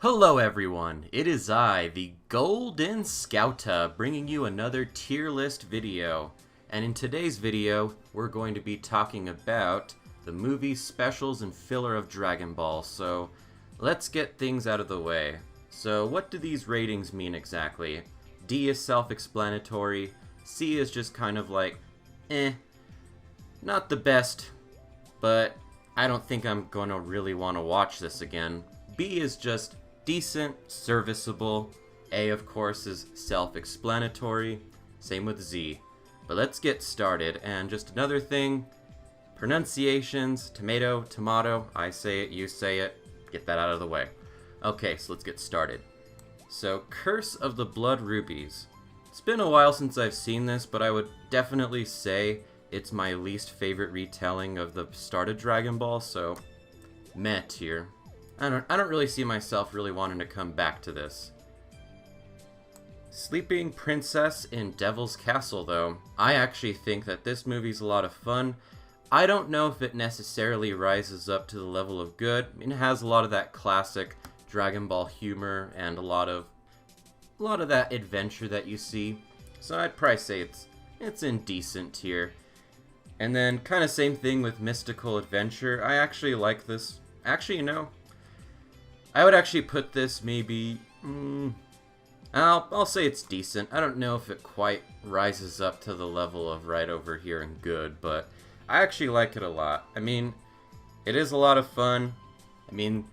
Hello everyone, it is I, the Golden Scouta, bringing you another tier list video. And in today's video, we're going to be talking about the movies, specials, and filler of Dragon Ball. So, let's get things out of the way. So, what do these ratings mean exactly? D is self-explanatory, C is just kind of like, not the best, but I don't think I'm gonna really want to watch this again. B is just decent, serviceable. A, of course, is self-explanatory. Same with Z. But let's get started. And just another thing, pronunciations, tomato, tomato, I say it, you say it. Get that out of the way. Okay, so let's get started. So, Curse of the Blood Rubies. It's been a while since I've seen this, but I would definitely say it's my least favorite retelling of the start of Dragon Ball, so meh tier. I don't really see myself really wanting to come back to this. Sleeping Princess in Devil's Castle, though. I actually think that this movie's a lot of fun. I don't know if it necessarily rises up to the level of good. I mean, it has a lot of that classic Dragon Ball humor and a lot of that adventure that you see. So I'd probably say it's in decent tier. And then kind of same thing with Mystical Adventure. I actually like this. Actually, you know, I would actually put this maybe, I'll say it's decent. I don't know if it quite rises up to the level of right over here and good, but I actually like it a lot. I mean, it is a lot of fun. I mean,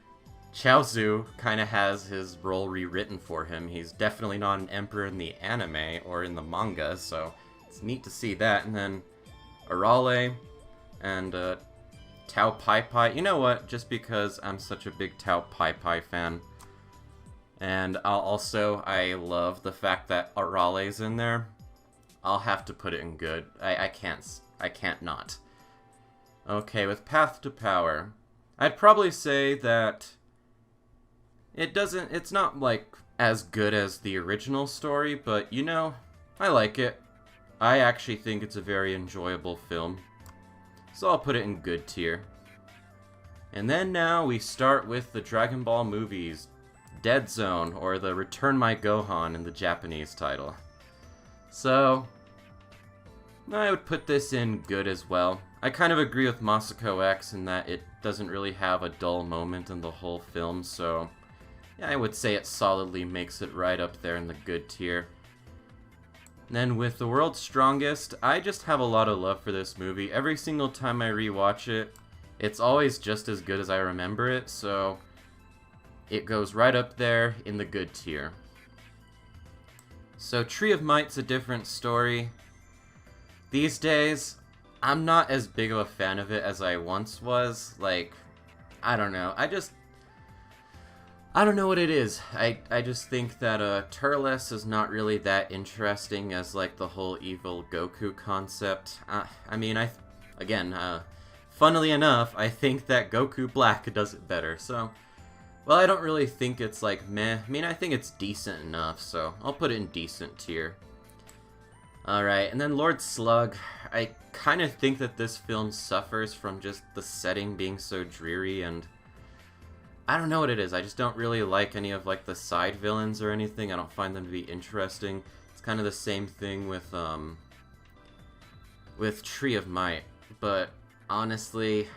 Chaozu kind of has his role rewritten for him. He's definitely not an emperor in the anime or in the manga, so it's neat to see that. And then Arale and Tao Pai Pai. You know what? Just because I'm such a big Tao Pai Pai fan. And I love the fact that Arale's in there. I'll have to put it in good. I can't not. Okay, with Path to Power, I'd probably say that it's not like as good as the original story, but you know, I like it. I actually think it's a very enjoyable film. So I'll put it in good tier. And then now we start with the Dragon Ball movies. Dead Zone, or the Return My Gohan in the Japanese title. So, I would put this in good as well. I kind of agree with Masako X in that it doesn't really have a dull moment in the whole film, so yeah, I would say it solidly makes it right up there in the good tier. Then with The World's Strongest, I just have a lot of love for this movie. Every single time I rewatch it, it's always just as good as I remember it, so it goes right up there in the good tier. So Tree of Might's a different story. These days, I'm not as big of a fan of it as I once was. Like, I don't know. I don't know what it is. I just think that Turles is not really that interesting as like the whole evil Goku concept. Funnily enough, I think that Goku Black does it better. So, well, I don't really think it's like meh. I mean, I think it's decent enough, so I'll put it in decent tier. Alright, and then Lord Slug. I kind of think that this film suffers from just the setting being so dreary, and I don't know what it is. I just don't really like any of like the side villains or anything. I don't find them to be interesting. It's kind of the same thing with Tree of Might. But honestly,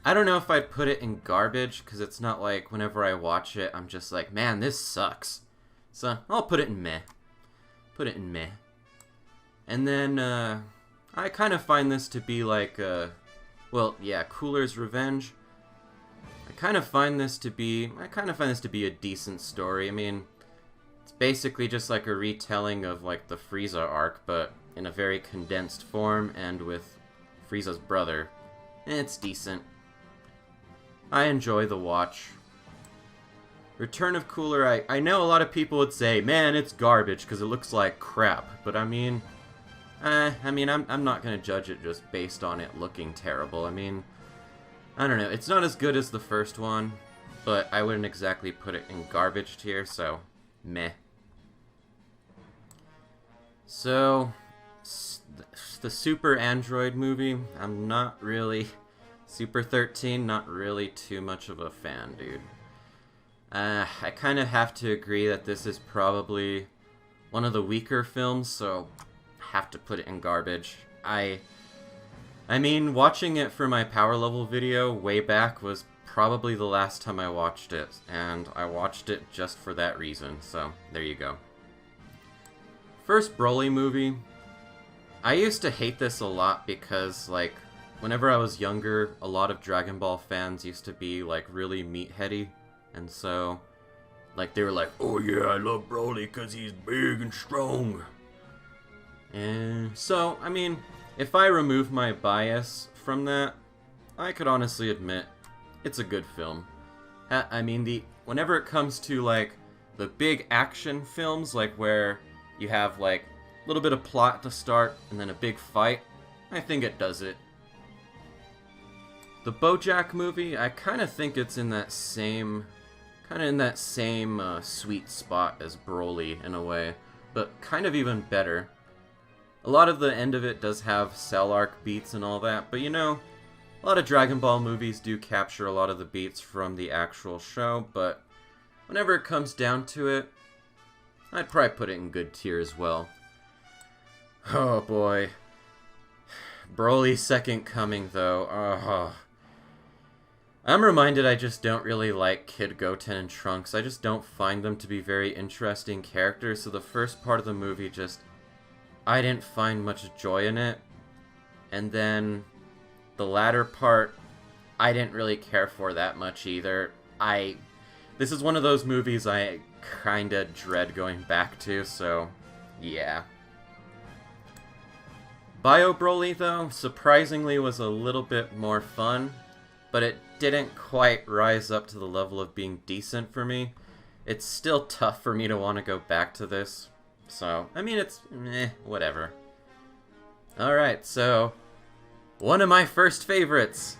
I don't know if I'd put it in garbage, because it's not like whenever I watch it, I'm just like, man, this sucks. So I'll put it in meh. Put it in meh. And then I kind of find this to be like, Cooler's Revenge. I kind of find this to be a decent story. I mean, it's basically just like a retelling of like the Frieza arc, but in a very condensed form and with Frieza's brother. And it's decent. I enjoy the watch. Return of Cooler, I know a lot of people would say, man, it's garbage because it looks like crap. But I'm not gonna judge it just based on it looking terrible. I mean, I don't know. It's not as good as the first one, but I wouldn't exactly put it in garbage tier, so meh. So, the Super Android movie, I'm not really... Super 13, not really too much of a fan, dude. I kind of have to agree that this is probably one of the weaker films, so I have to put it in garbage. I mean, watching it for my power level video way back was probably the last time I watched it, and I watched it just for that reason, so there you go. First Broly movie. I used to hate this a lot because, like, whenever I was younger, a lot of Dragon Ball fans used to be, like, really meatheady, and so, like, they were like, oh yeah, I love Broly because he's big and strong. And so, I mean, if I remove my bias from that, I could honestly admit it's a good film. I mean, whenever it comes to, like, the big action films, like, where you have, like, a little bit of plot to start and then a big fight, I think it does it. The Bojack movie, I kind of think it's in that same, sweet spot as Broly in a way, but kind of even better. A lot of the end of it does have Cell Arc beats and all that, but you know, a lot of Dragon Ball movies do capture a lot of the beats from the actual show, but whenever it comes down to it, I'd probably put it in good tier as well. Oh boy. Broly's Second Coming, though. I'm reminded I just don't really like Kid Goten and Trunks. I just don't find them to be very interesting characters, so the first part of the movie I didn't find much joy in it. And then the latter part, I didn't really care for that much either. This is one of those movies I kinda dread going back to, so yeah. Bio Broly, though, surprisingly was a little bit more fun, but it didn't quite rise up to the level of being decent for me. It's still tough for me to want to go back to this, so, I mean, it's whatever. Alright, so, one of my first favorites,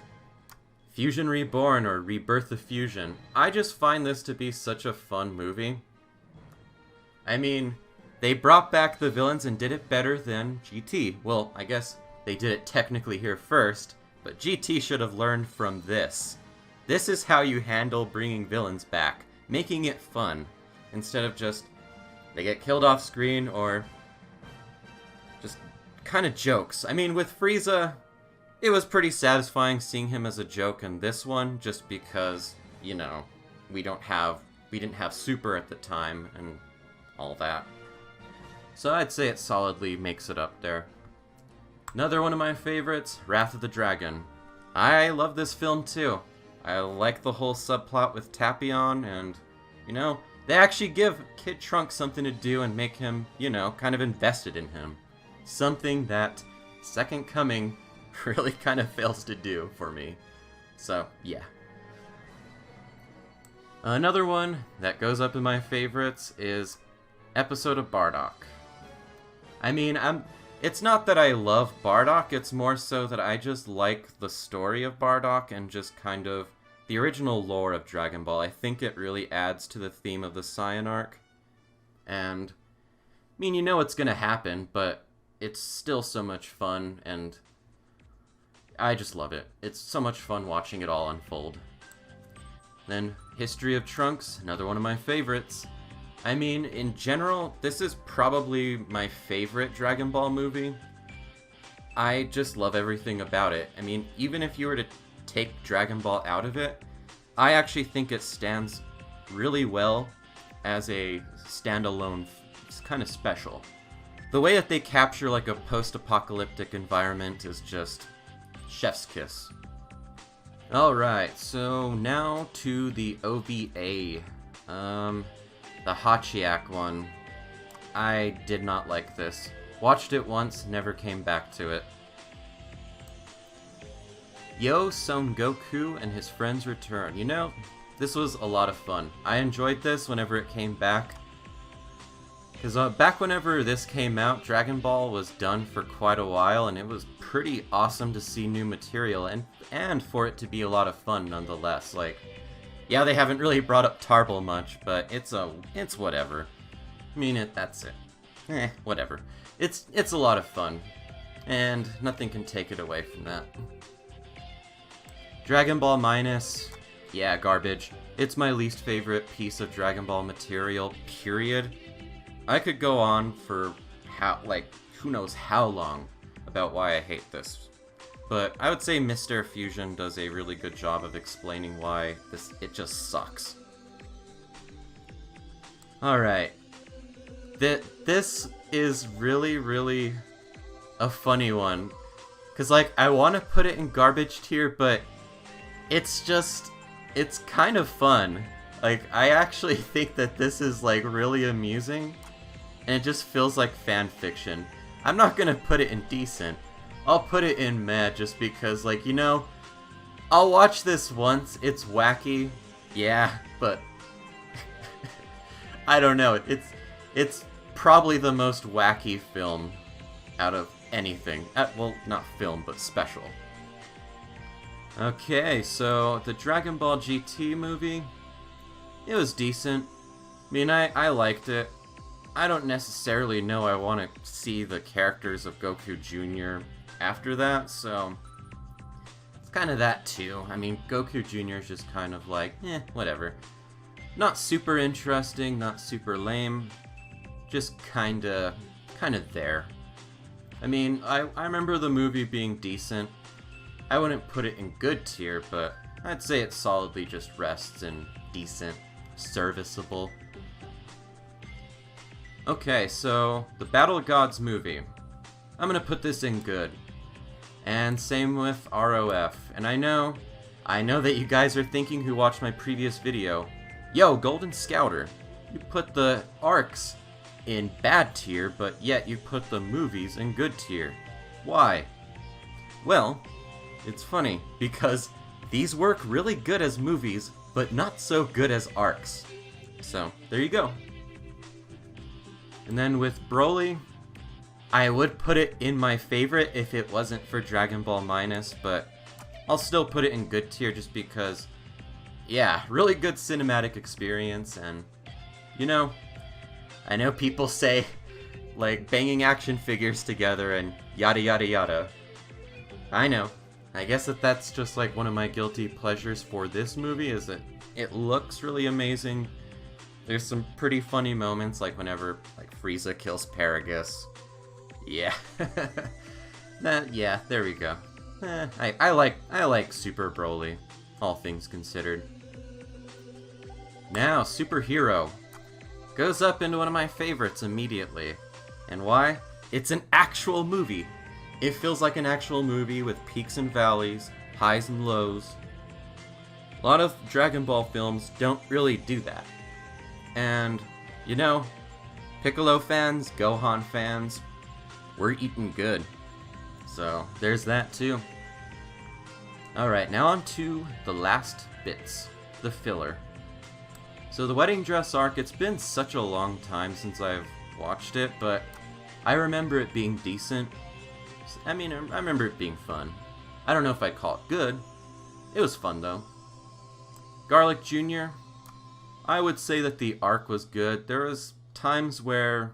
Fusion Reborn, or Rebirth of Fusion. I just find this to be such a fun movie. I mean, they brought back the villains and did it better than GT. Well, I guess they did it technically here first, but GT should have learned from this. This is how you handle bringing villains back, making it fun, instead of just, they get killed off screen, or just kind of jokes. I mean, with Frieza, it was pretty satisfying seeing him as a joke in this one, just because, you know, we didn't have Super at the time, and all that. So I'd say it solidly makes it up there. Another one of my favorites, Wrath of the Dragon. I love this film too. I like the whole subplot with Tapion, and, you know, they actually give Kid Trunks something to do and make him, you know, kind of invested in him. Something that Second Coming really kind of fails to do for me. So, yeah. Another one that goes up in my favorites is Episode of Bardock. I mean, it's not that I love Bardock, it's more so that I just like the story of Bardock and just kind of the original lore of Dragon Ball. I think it really adds to the theme of the Saiyan arc. And, I mean, you know what's gonna happen, but it's still so much fun, and I just love it. It's so much fun watching it all unfold. Then, History of Trunks, another one of my favorites. I mean, in general, this is probably my favorite Dragon Ball movie. I just love everything about it. I mean, even if you were to take Dragon Ball out of it, I actually think it stands really well as a standalone. It's kind of special. The way that they capture like a post-apocalyptic environment is just chef's kiss. Alright, so now to the OVA. The Hachiak one. I did not like this. Watched it once, never came back to it. Yo Son Goku and his friends return. You know, this was a lot of fun. I enjoyed this whenever it came back. Because back whenever this came out, Dragon Ball was done for quite a while, and it was pretty awesome to see new material, and for it to be a lot of fun nonetheless. Like, yeah, they haven't really brought up Tarble much, but it's whatever. I mean, that's it. Whatever. It's a lot of fun, and nothing can take it away from that. Dragon Ball Minus, Yeah, garbage. It's my least favorite piece of Dragon Ball material, period. I could go on for who knows how long about why I hate this. But I would say Mr. Fusion does a really good job of explaining why it just sucks. Alright. This is really, really a funny one. Because, like, I want to put it in garbage tier, but it's kind of fun. Like, I actually think that this is, like, really amusing. And it just feels like fan fiction. I'm not gonna put it in decent. I'll put it in meh just because, like, you know, I'll watch this once. It's wacky. Yeah, but I don't know. It's probably the most wacky film out of anything. Well, not film, but special. Okay, so the Dragon Ball GT movie, it was decent. I mean, I liked it. I don't necessarily know I want to see the characters of Goku Jr. after that, so it's kind of that too. I mean, Goku Jr. is just kind of like, whatever. Not super interesting, not super lame, just kinda there. I mean, I remember the movie being decent. I wouldn't put it in good tier, but I'd say it solidly just rests in decent, serviceable. Okay, so the Battle of Gods movie. I'm gonna put this in good. And same with ROF. And I know that you guys are thinking who watched my previous video, yo, Golden Scouter, you put the arcs in bad tier, but yet you put the movies in good tier. Why? Well, it's funny, because these work really good as movies, but not so good as arcs. So, there you go. And then with Broly, I would put it in my favorite if it wasn't for Dragon Ball Minus, but I'll still put it in good tier just because, yeah, really good cinematic experience, and, you know, I know people say, like, banging action figures together and yada yada yada. I know. I guess that's just like one of my guilty pleasures for this movie, is that it looks really amazing. There's some pretty funny moments, like whenever Frieza kills Paragus. Yeah. Yeah, there we go. I like Super Broly, all things considered. Now, Superhero goes up into one of my favorites immediately. And why? It's an actual movie. It feels like an actual movie with peaks and valleys, highs and lows. A lot of Dragon Ball films don't really do that. And, you know, Piccolo fans, Gohan fans, we're eating good. So, there's that too. Alright, now on to the last bits, the filler. So the wedding dress arc, it's been such a long time since I've watched it, but I remember it being decent. I mean, I remember it being fun. I don't know if I'd call it good. It was fun though. Garlic Jr., I would say that the arc was good. There was times where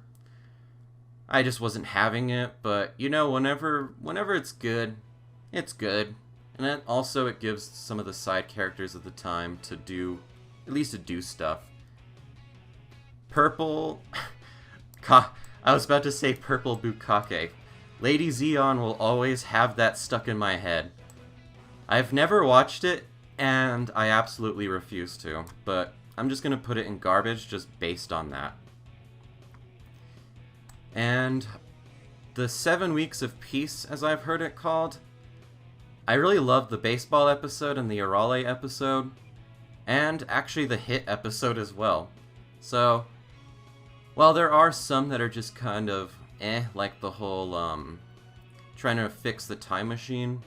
I just wasn't having it, but you know, whenever it's good, it's good. And then also it gives some of the side characters at the time to do, at least to do stuff. Purple, I was about to say Purple Bukake. Lady Zeon will always have that stuck in my head. I've never watched it, and I absolutely refuse to, but I'm just gonna put it in garbage just based on that. And the 7 Weeks of Peace, as I've heard it called, I really loved the baseball episode and the Arale episode, and actually the Hit episode as well. So, while there are some that are just kind of like the whole trying to fix the time machine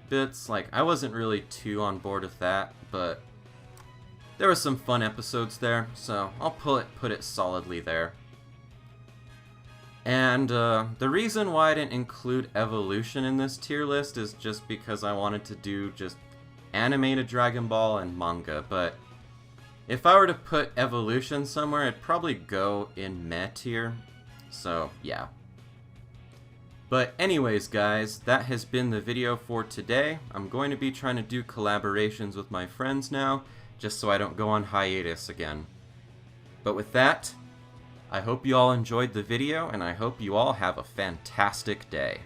bits, like I wasn't really too on board with that, but there were some fun episodes there, so I'll put it solidly there. And the reason why I didn't include Evolution in this tier list is just because I wanted to do just animated Dragon Ball and manga, but if I were to put Evolution somewhere, it'd probably go in meh tier, so yeah. But anyways, guys, that has been the video for today. I'm going to be trying to do collaborations with my friends now, just so I don't go on hiatus again. But with that, I hope you all enjoyed the video, and I hope you all have a fantastic day.